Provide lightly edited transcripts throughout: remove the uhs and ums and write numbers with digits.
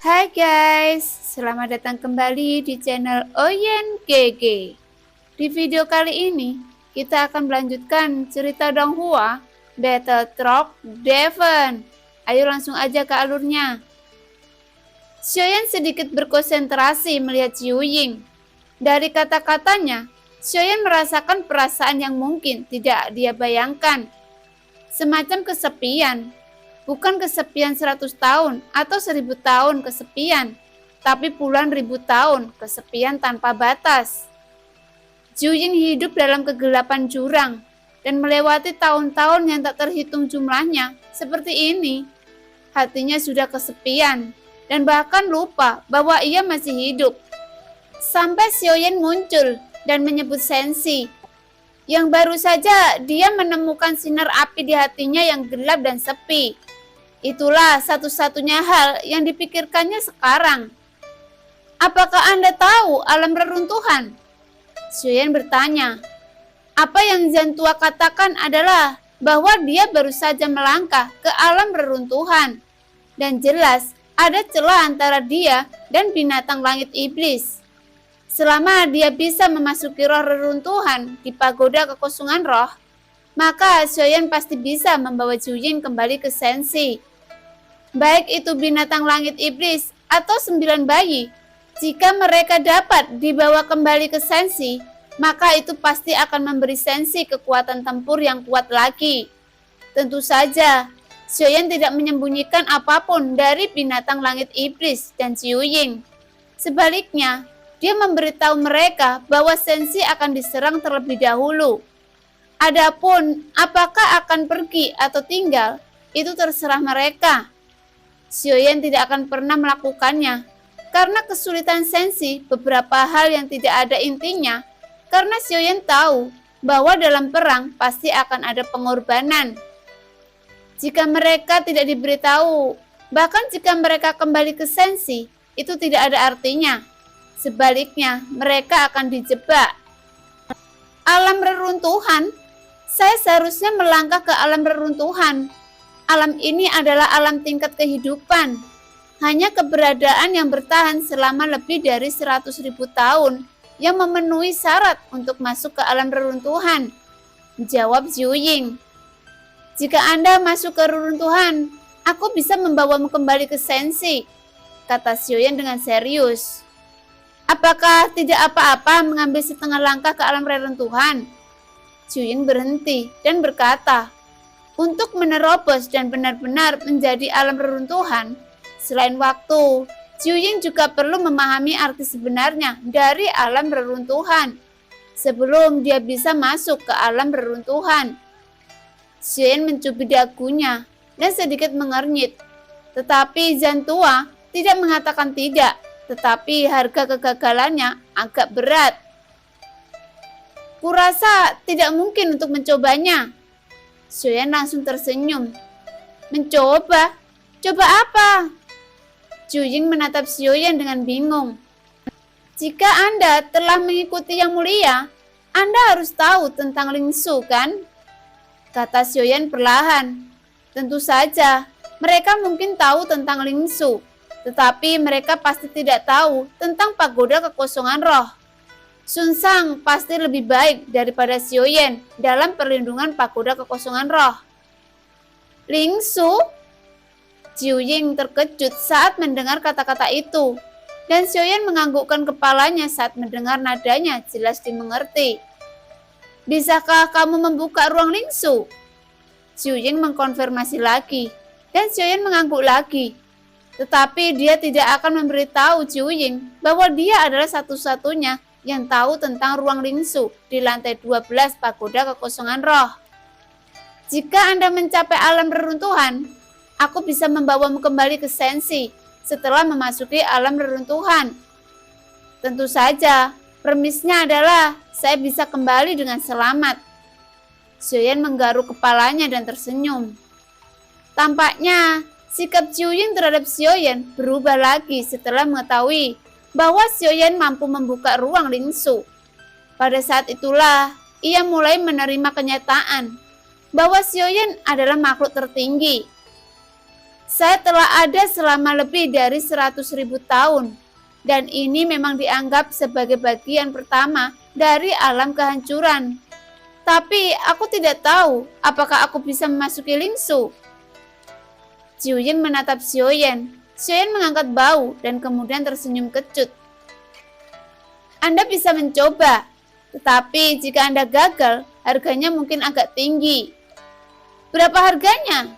Hai guys, selamat datang kembali di channel Oyen GG. Di video kali ini, kita akan melanjutkan cerita Donghua Battle Truck Devon. Ayo langsung aja ke alurnya. Xiaoyan sedikit berkonsentrasi melihat Jiu Ying. Dari kata-katanya, Xiaoyan merasakan perasaan yang mungkin tidak dia bayangkan. Semacam kesepian. Bukan kesepian 100 tahun atau 1000 tahun kesepian, tapi puluhan ribu tahun kesepian tanpa batas. Jiu Ying hidup dalam kegelapan jurang dan melewati tahun-tahun yang tak terhitung jumlahnya seperti ini. Hatinya sudah kesepian dan bahkan lupa bahwa ia masih hidup. Sampai Xiaoyan muncul dan menyebut Sensi, yang baru saja dia menemukan sinar api di hatinya yang gelap dan sepi. Itulah satu-satunya hal yang dipikirkannya sekarang. Apakah Anda tahu alam reruntuhan? Xiaoyan bertanya. Apa yang Zantua katakan adalah bahwa dia baru saja melangkah ke alam reruntuhan. Dan jelas ada celah antara dia dan binatang langit iblis. Selama dia bisa memasuki roh reruntuhan di pagoda kekosongan roh, maka Xiaoyan pasti bisa membawa Jiu Ying kembali ke Sensi. Baik itu binatang langit iblis atau 9 bayi, jika mereka dapat dibawa kembali ke Sensi, maka itu pasti akan memberi Sensi kekuatan tempur yang kuat lagi. Tentu saja, Xiaoyan tidak menyembunyikan apapun dari binatang langit iblis dan Jiu Ying. Sebaliknya, dia memberitahu mereka bahwa Sensi akan diserang terlebih dahulu. Adapun apakah akan pergi atau tinggal, itu terserah mereka. Xiaoyan tidak akan pernah melakukannya, karena kesulitan Sensi beberapa hal yang tidak ada intinya, karena Xiaoyan tahu bahwa dalam perang pasti akan ada pengorbanan. Jika mereka tidak diberitahu, bahkan jika mereka kembali ke Sensi, itu tidak ada artinya. Sebaliknya, mereka akan dijebak. Alam reruntuhan? Saya seharusnya melangkah ke alam reruntuhan. Alam ini adalah alam tingkat kehidupan. Hanya keberadaan yang bertahan selama lebih dari 100.000 tahun yang memenuhi syarat untuk masuk ke alam reruntuhan. Jawab Jiu Ying. Jika Anda masuk ke reruntuhan, aku bisa membawamu kembali ke Sensi, kata Xiaoyan dengan serius. Apakah tidak apa-apa mengambil setengah langkah ke alam reruntuhan? Jiu Ying berhenti dan berkata, untuk menerobos dan benar-benar menjadi alam reruntuhan, selain waktu, Jiu Ying juga perlu memahami arti sebenarnya dari alam reruntuhan sebelum dia bisa masuk ke alam reruntuhan. Xiaoyan mencubit dagunya dan sedikit mengernyit, tetapi Zantua tidak mengatakan tidak, tetapi harga kegagalannya agak berat. Kurasa tidak mungkin untuk mencobanya. Xiaoyan langsung tersenyum. Mencoba? Coba apa? Jiu Ying menatap Xiaoyan dengan bingung. Jika Anda telah mengikuti Yang Mulia, Anda harus tahu tentang Lingsu, kan? Kata Xiaoyan perlahan. Tentu saja, mereka mungkin tahu tentang Lingsu, tetapi mereka pasti tidak tahu tentang pagoda kekosongan roh. Sun Shang pasti lebih baik daripada Xiaoyan dalam perlindungan pagoda kekosongan roh. Lingsu? Jiu Ying terkejut saat mendengar kata-kata itu, dan Xiaoyan menganggukkan kepalanya saat mendengar nadanya jelas dimengerti. Bisakah kamu membuka ruang Lingsu? Jiu Ying mengkonfirmasi lagi, dan Xiaoyan mengangguk lagi. Tetapi dia tidak akan memberitahu Jiu Ying bahwa dia adalah satu-satunya yang tahu tentang ruang Lingsu di lantai 12 pagoda kekosongan roh. Jika Anda mencapai alam reruntuhan, aku bisa membawamu kembali ke Sensi setelah memasuki alam reruntuhan. Tentu saja, premisnya adalah saya bisa kembali dengan selamat. Xiaoyan menggaruk kepalanya dan tersenyum. Tampaknya, sikap Jiu Ying terhadap Xiaoyan berubah lagi setelah mengetahui bahwa Xiaoyan mampu membuka ruang Lingsu. Pada saat itulah, ia mulai menerima kenyataan bahwa Xiaoyan adalah makhluk tertinggi. Saya telah ada selama lebih dari 100.000 tahun, dan ini memang dianggap sebagai bagian pertama dari alam kehancuran. Tapi aku tidak tahu apakah aku bisa memasuki Lingsu. Jiuying menatap Xiaoyan. Xiaoyan mengangkat bau dan kemudian tersenyum kecut. Anda bisa mencoba, tetapi jika Anda gagal, harganya mungkin agak tinggi. Berapa harganya?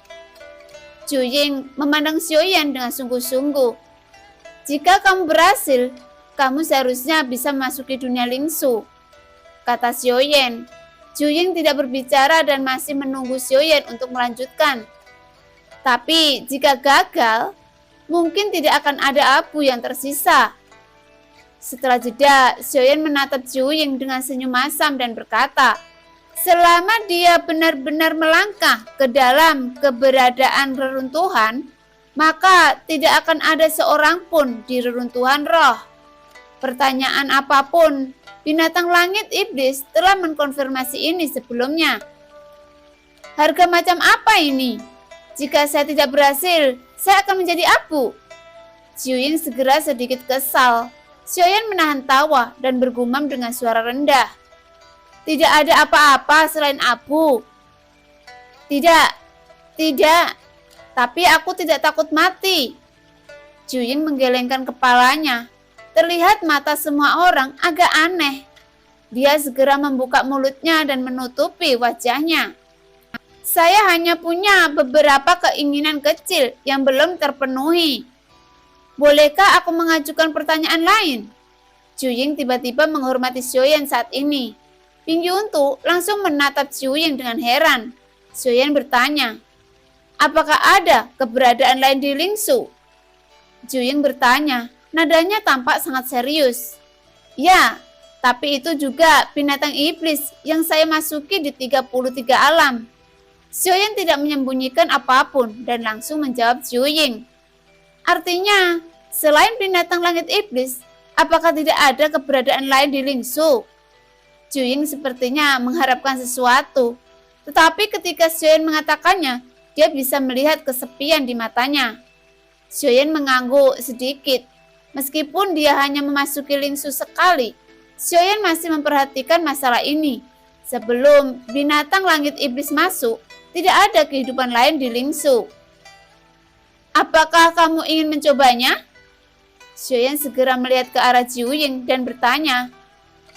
Jiuying memandang Xiaoyan dengan sungguh-sungguh. Jika kamu berhasil, kamu seharusnya bisa memasuki dunia Lingsu, kata Xiaoyan. Jiuying tidak berbicara dan masih menunggu Xiaoyan untuk melanjutkan. Tapi jika gagal, mungkin tidak akan ada abu yang tersisa. Setelah jeda, Xiaoyan menatap Jiuying dengan senyum masam dan berkata, selama dia benar-benar melangkah ke dalam keberadaan reruntuhan, maka tidak akan ada seorang pun di reruntuhan roh. Pertanyaan apapun, binatang langit iblis telah mengkonfirmasi ini sebelumnya. Harga macam apa ini? Jika saya tidak berhasil, saya akan menjadi abu. Jiuying segera sedikit kesal. Xiaoyan menahan tawa dan bergumam dengan suara rendah. Tidak ada apa-apa selain abu. Tidak. Tapi aku tidak takut mati. Jiuying menggelengkan kepalanya. Terlihat mata semua orang agak aneh. Dia segera membuka mulutnya dan menutupi wajahnya. Saya hanya punya beberapa keinginan kecil yang belum terpenuhi. Bolehkah aku mengajukan pertanyaan lain? Jiuying tiba-tiba menghormati Xiaoyan saat ini. Ping Yuntu langsung menatap Jiuying dengan heran. Xiaoyan bertanya, apakah ada keberadaan lain di Lingsu? Jiuying bertanya, nadanya tampak sangat serius. Ya, tapi itu juga binatang iblis yang saya masuki di 33 alam. Xiaoyan tidak menyembunyikan apapun dan langsung menjawab Jiuying. Artinya, selain binatang langit iblis, apakah tidak ada keberadaan lain di Lingsu? Jiuying sepertinya mengharapkan sesuatu, tetapi ketika Xiaoyan mengatakannya, dia bisa melihat kesepian di matanya. Xiaoyan mengangguk sedikit. Meskipun dia hanya memasuki Lingsu sekali, Xiaoyan masih memperhatikan masalah ini. Sebelum binatang langit iblis masuk, tidak ada kehidupan lain di Lingsu. Apakah kamu ingin mencobanya? Xiaoyan segera melihat ke arah Jiuying dan bertanya.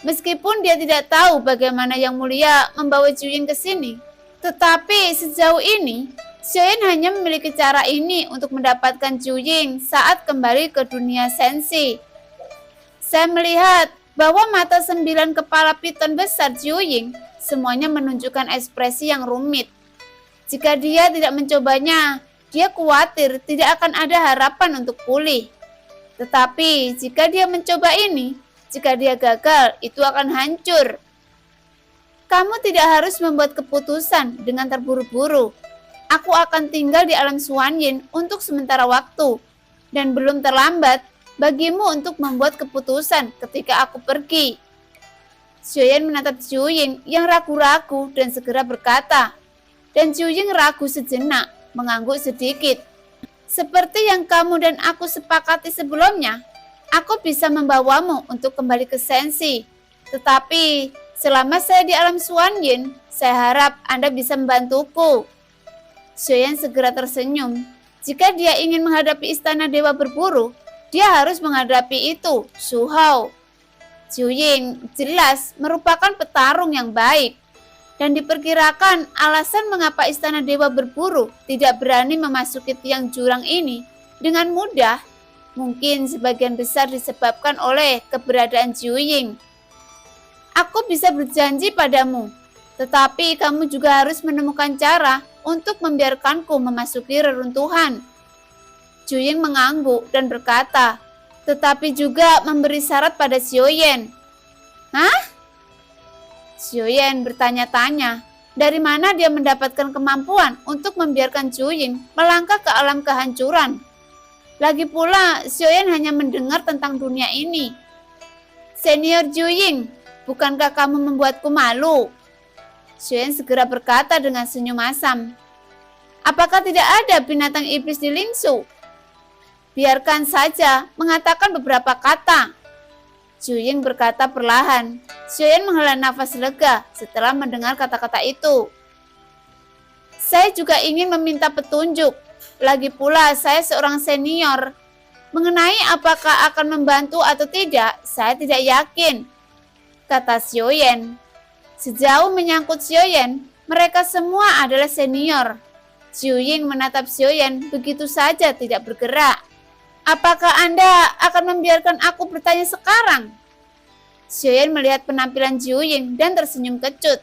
Meskipun dia tidak tahu bagaimana Yang Mulia membawa Jiuying ke sini, tetapi sejauh ini, Xiaoyan hanya memiliki cara ini untuk mendapatkan Jiuying saat kembali ke dunia sensi. Saya melihat bahwa mata 9 kepala piton besar Jiuying semuanya menunjukkan ekspresi yang rumit. Jika dia tidak mencobanya, dia khawatir tidak akan ada harapan untuk pulih. Tetapi jika dia mencoba ini, jika dia gagal, itu akan hancur. Kamu tidak harus membuat keputusan dengan terburu-buru. Aku akan tinggal di alam Xuanyin untuk sementara waktu, dan belum terlambat bagimu untuk membuat keputusan ketika aku pergi. Xiaoyan menatap Jiuying yang ragu-ragu dan segera berkata, dan Jiuying ragu sejenak, mengangguk sedikit. Seperti yang kamu dan aku sepakati sebelumnya, aku bisa membawamu untuk kembali ke sensi. Tetapi selama saya di alam Xuanyin, saya harap Anda bisa membantuku. Xiaoyan segera tersenyum. Jika dia ingin menghadapi istana dewa berburu, dia harus menghadapi itu, Su Hao. Jiuying jelas merupakan petarung yang baik. Dan diperkirakan alasan mengapa istana dewa berburu tidak berani memasuki tiang jurang ini dengan mudah mungkin sebagian besar disebabkan oleh keberadaan Jiuying. Aku bisa berjanji padamu, tetapi kamu juga harus menemukan cara untuk membiarkanku memasuki reruntuhan. Jiuying mengangguk dan berkata, tetapi juga memberi syarat pada Xiaoyan. Hah? Xiaoyan bertanya-tanya, dari mana dia mendapatkan kemampuan untuk membiarkan Jiuying melangkah ke alam kehancuran. Lagi pula, Xiaoyan hanya mendengar tentang dunia ini. Senior Jiuying, bukankah kamu membuatku malu? Xiaoyan segera berkata dengan senyum asam. Apakah tidak ada binatang iblis di Lingsu? Biarkan saja mengatakan beberapa kata. Zhu-Ying berkata perlahan. Xiaoyan menghela nafas lega setelah mendengar kata-kata itu. Saya juga ingin meminta petunjuk. Lagi pula saya seorang senior. Mengenai apakah akan membantu atau tidak, saya tidak yakin, kata Xiaoyan. Sejauh menyangkut Xiaoyan, mereka semua adalah senior. Zhu-Ying menatap Xiaoyan begitu saja tidak bergerak. Apakah Anda akan membiarkan aku bertanya sekarang? Xiaoyan melihat penampilan Zhu-Ying dan tersenyum kecut.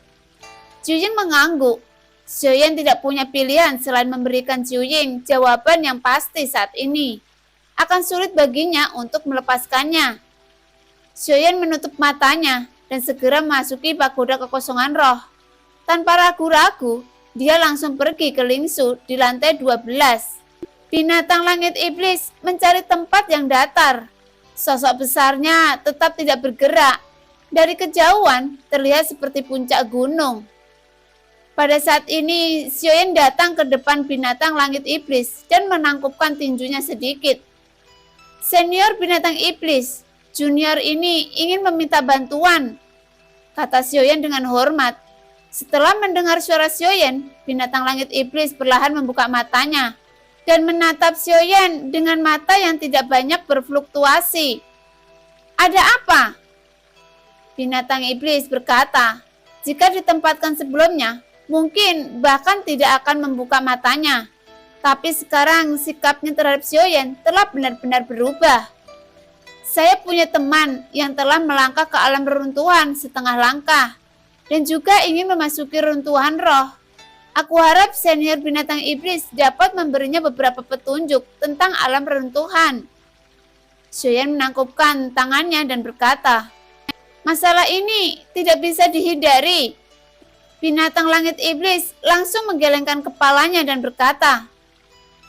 Zhu-Ying mengangguk. Xiaoyan tidak punya pilihan selain memberikan Zhu-Ying jawaban yang pasti saat ini. Akan sulit baginya untuk melepaskannya. Xiaoyan menutup matanya dan segera memasuki pagoda kekosongan roh. Tanpa ragu-ragu, dia langsung pergi ke Lingsu di lantai 12. Binatang langit iblis mencari tempat yang datar. Sosok besarnya tetap tidak bergerak. Dari kejauhan terlihat seperti puncak gunung. Pada saat ini, Xiaoyan datang ke depan binatang langit iblis dan menangkupkan tinjunya sedikit. Senior binatang iblis, junior ini ingin meminta bantuan, kata Xiaoyan dengan hormat. Setelah mendengar suara Xiaoyan, binatang langit iblis perlahan membuka matanya dan menatap Xiaoyan dengan mata yang tidak banyak berfluktuasi. Ada apa? Binatang iblis berkata, jika ditempatkan sebelumnya, mungkin bahkan tidak akan membuka matanya. Tapi sekarang sikapnya terhadap Xiaoyan telah benar-benar berubah. Saya punya teman yang telah melangkah ke alam reruntuhan setengah langkah dan juga ingin memasuki runtuhan roh. Aku harap senior binatang iblis dapat memberinya beberapa petunjuk tentang alam reruntuhan. Xiaoyan menangkupkan tangannya dan berkata, masalah ini tidak bisa dihindari. Binatang langit iblis langsung menggelengkan kepalanya dan berkata,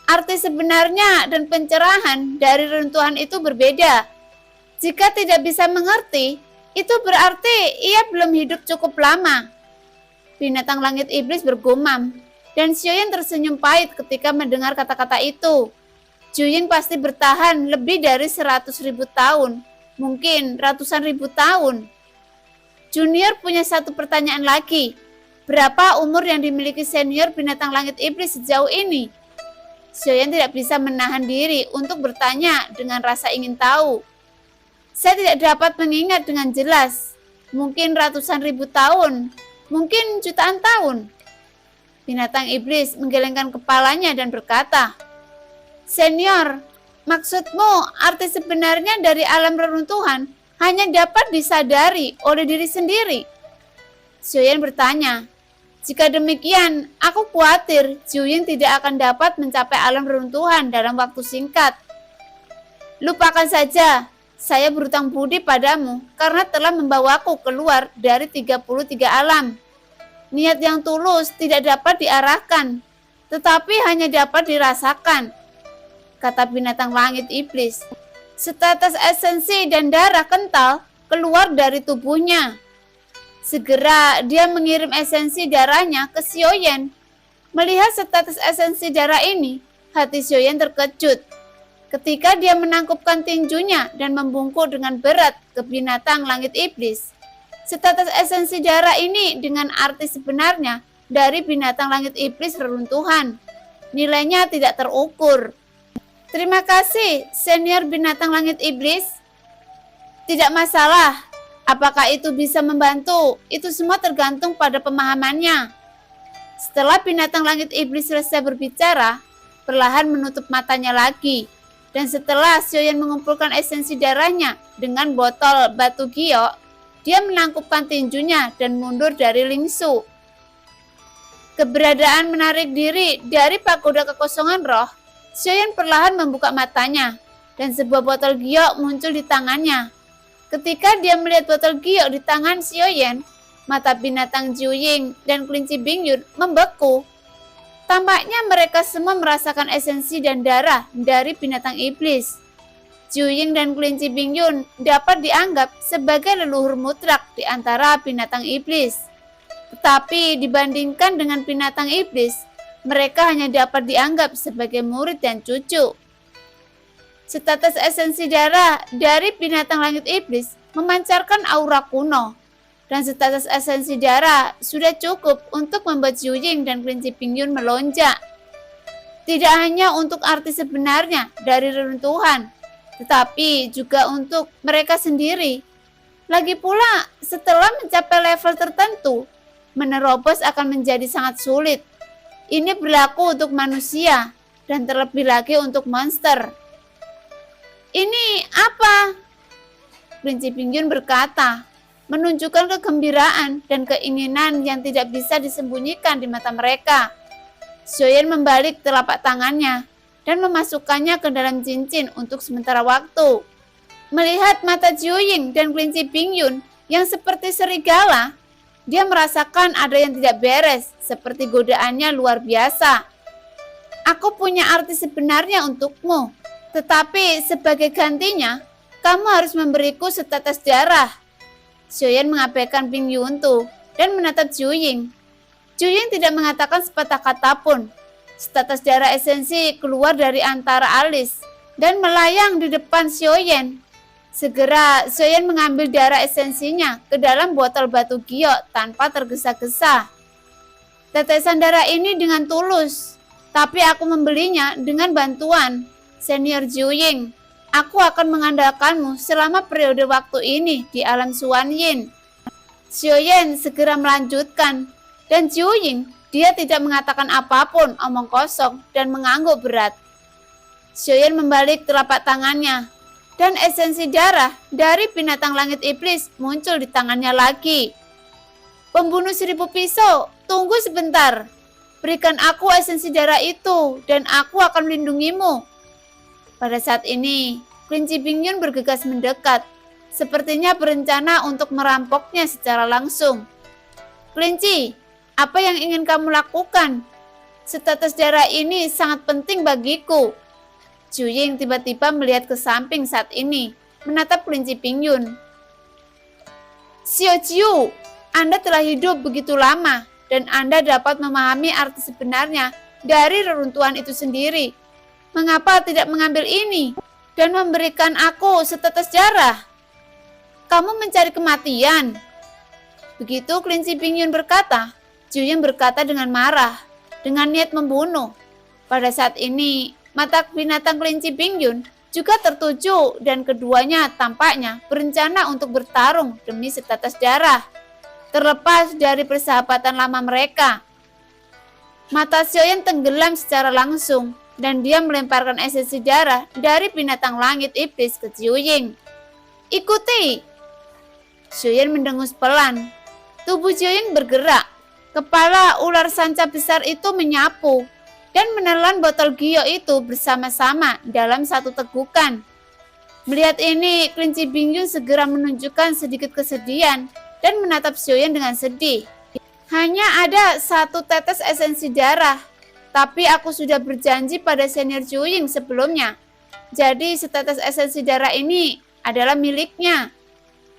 arti sebenarnya dan pencerahan dari reruntuhan itu berbeda. Jika tidak bisa mengerti, itu berarti ia belum hidup cukup lama. Binatang langit iblis bergumam, dan Xiaoyan tersenyum pahit ketika mendengar kata-kata itu. Zhu-Ying pasti bertahan lebih dari 100.000 tahun, mungkin ratusan ribu tahun. Junior punya satu pertanyaan lagi. Berapa umur yang dimiliki senior binatang langit iblis sejauh ini? Xiaoyan tidak bisa menahan diri untuk bertanya dengan rasa ingin tahu. Saya tidak dapat mengingat dengan jelas. Mungkin ratusan ribu tahun. Mungkin jutaan tahun. Binatang iblis menggelengkan kepalanya dan berkata, senior, maksudmu arti sebenarnya dari alam reruntuhan hanya dapat disadari oleh diri sendiri? Xiaoyan bertanya, jika demikian, aku khawatir Zhu-Ying tidak akan dapat mencapai alam reruntuhan dalam waktu singkat. Lupakan saja, saya berhutang budi padamu karena telah membawaku keluar dari 33 alam. Niat yang tulus tidak dapat diarahkan, tetapi hanya dapat dirasakan, kata binatang langit iblis. Setetes esensi dan darah kental keluar dari tubuhnya. Segera dia mengirim esensi darahnya ke Xiaoyan. Melihat setetes esensi darah ini, hati Xiaoyan terkejut. Ketika dia menangkupkan tinjunya dan membungkuk dengan berat ke binatang langit iblis. Setetes esensi darah ini dengan arti sebenarnya dari binatang langit iblis reruntuhan. Nilainya tidak terukur. Terima kasih, senior binatang langit iblis. Tidak masalah. Apakah itu bisa membantu? Itu semua tergantung pada pemahamannya. Setelah binatang langit iblis selesai berbicara, perlahan menutup matanya lagi. Dan setelah Xiaoyan mengumpulkan esensi darahnya dengan botol batu giok, dia menangkupkan tinjunya dan mundur dari Lingsu. Keberadaan menarik diri dari pagoda kekosongan roh, Xiaoyan perlahan membuka matanya dan sebuah botol giok muncul di tangannya. Ketika dia melihat botol giok di tangan Xiaoyan, mata binatang Zhu-Ying dan kelinci Bingyun membeku. Tampaknya mereka semua merasakan esensi dan darah dari binatang iblis. Zhu-Ying dan kelinci Bingyun dapat dianggap sebagai leluhur mutlak di antara binatang iblis. Tetapi dibandingkan dengan binatang iblis, mereka hanya dapat dianggap sebagai murid dan cucu. Status esensi darah dari binatang langit iblis memancarkan aura kuno, dan status esensi darah sudah cukup untuk membuat Zhu-Ying dan kelinci Pingyun melonjak. Tidak hanya untuk arti sebenarnya dari reruntuhan, tetapi juga untuk mereka sendiri. Lagi pula, setelah mencapai level tertentu, menerobos akan menjadi sangat sulit. Ini berlaku untuk manusia, dan terlebih lagi untuk monster. Ini apa? Kelinci Pingyun berkata, menunjukkan kegembiraan dan keinginan yang tidak bisa disembunyikan di mata mereka. Xiaoyan membalik telapak tangannya dan memasukkannya ke dalam cincin untuk sementara waktu. Melihat mata Zhu-Ying dan kelinci Pingyun yang seperti serigala, dia merasakan ada yang tidak beres, seperti godaannya luar biasa. Aku punya arti sebenarnya untukmu, tetapi sebagai gantinya, kamu harus memberiku setetes darah. Xiaoyan mengabaikan Pingyun dan menatap Zhu-Ying. Zhu-Ying tidak mengatakan sepatah kata pun. Setetes darah esensi keluar dari antara alis dan melayang di depan Xiaoyan. Segera Xiaoyan mengambil darah esensinya ke dalam botol batu giok tanpa tergesa-gesa. Tetesan darah ini dengan tulus, tapi aku membelinya dengan bantuan Senior Zhu-Ying. Aku akan mengandalkanmu selama periode waktu ini di alam Xuan Yin. Xiaoyan segera melanjutkan, dan Zhu-Ying, dia tidak mengatakan apapun, omong kosong dan mengangguk berat. Xiaoyan membalik telapak tangannya, dan esensi darah dari binatang langit iblis muncul di tangannya lagi. Pembunuh 1000 pisau, tunggu sebentar. Berikan aku esensi darah itu, dan aku akan melindungimu. Pada saat ini, kelinci Pingyun bergegas mendekat, sepertinya berencana untuk merampoknya secara langsung. Kelinci, apa yang ingin kamu lakukan? Status darah ini sangat penting bagiku. Zhu-Ying tiba-tiba melihat ke samping saat ini, menatap kelinci Pingyun. Xiao Jiu, Anda telah hidup begitu lama, dan Anda dapat memahami arti sebenarnya dari reruntuhan itu sendiri. Mengapa tidak mengambil ini dan memberikan aku setetes darah? Kamu mencari kematian. Begitu kelinci Pingyun berkata, Zhu-Ying berkata dengan marah, dengan niat membunuh. Pada saat ini, mata binatang kelinci Pingyun juga tertuju dan keduanya tampaknya berencana untuk bertarung demi setetes darah. Terlepas dari persahabatan lama mereka, mata Xiaoyan tenggelam secara langsung dan dia melemparkan esensi darah dari binatang langit iblis ke Zhu-Ying. Ikuti! Xiaoyan mendengus pelan. Tubuh Zhu-Ying bergerak. Kepala ular sanca besar itu menyapu dan menelan botol giok itu bersama-sama dalam satu tegukan. Melihat ini, kelinci Pingyun segera menunjukkan sedikit kesedihan dan menatap Xiaoyan dengan sedih. Hanya ada satu tetes esensi darah, tapi aku sudah berjanji pada senior Zhu-Ying sebelumnya. Jadi setetes esensi darah ini adalah miliknya,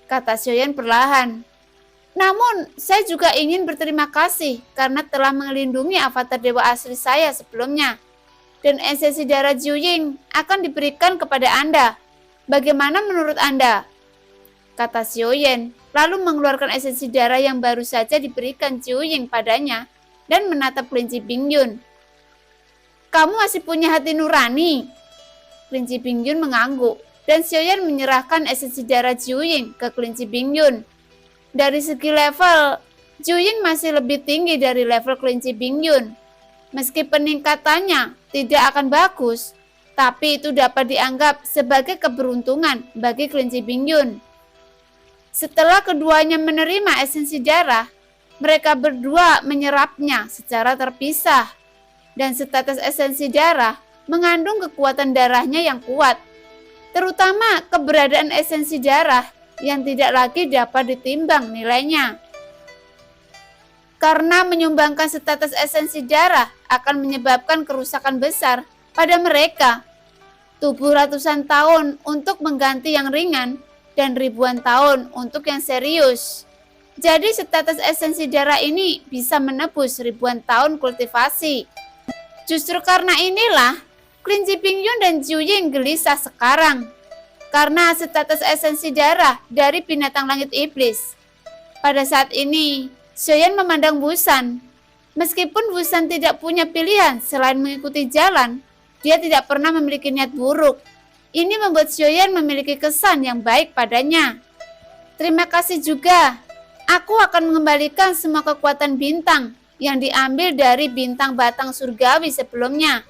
kata Xiaoyan perlahan. Namun, saya juga ingin berterima kasih karena telah melindungi avatar dewa asli saya sebelumnya. Dan esensi darah Zhu-Ying akan diberikan kepada Anda. Bagaimana menurut Anda? Kata Xiaoyan, lalu mengeluarkan esensi darah yang baru saja diberikan Zhu-Ying padanya dan menatap kelinci Pingyun. Kamu masih punya hati nurani? Kelinci Pingyun mengangguk, dan Xiaoyan menyerahkan esensi darah Zhu-Ying ke kelinci Pingyun. Dari segi level, Zhu-Ying masih lebih tinggi dari level kelinci Pingyun. Meski peningkatannya tidak akan bagus, tapi itu dapat dianggap sebagai keberuntungan bagi kelinci Pingyun. Setelah keduanya menerima esensi darah, mereka berdua menyerapnya secara terpisah. Dan status esensi darah mengandung kekuatan darahnya yang kuat, terutama keberadaan esensi darah yang tidak lagi dapat ditimbang nilainya. Karena menyumbangkan status esensi darah akan menyebabkan kerusakan besar pada mereka. Tubuh ratusan tahun untuk mengganti yang ringan dan ribuan tahun untuk yang serius. Jadi status esensi darah ini bisa menebus ribuan tahun kultivasi. Justru karena inilah, kelinci Pingyun dan Zhuying gelisah sekarang. Karena status esensi darah dari binatang langit iblis. Pada saat ini, Xiaoyan memandang Busan. Meskipun Busan tidak punya pilihan selain mengikuti jalan, dia tidak pernah memiliki niat buruk. Ini membuat Xiaoyan memiliki kesan yang baik padanya. Terima kasih juga. Aku akan mengembalikan semua kekuatan bintang yang diambil dari bintang batang surgawi sebelumnya,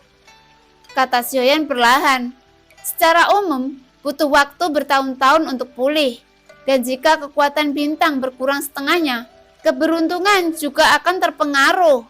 kata Xiaoyan perlahan. Secara umum, butuh waktu bertahun-tahun untuk pulih. Dan jika kekuatan bintang berkurang setengahnya, keberuntungan juga akan terpengaruh.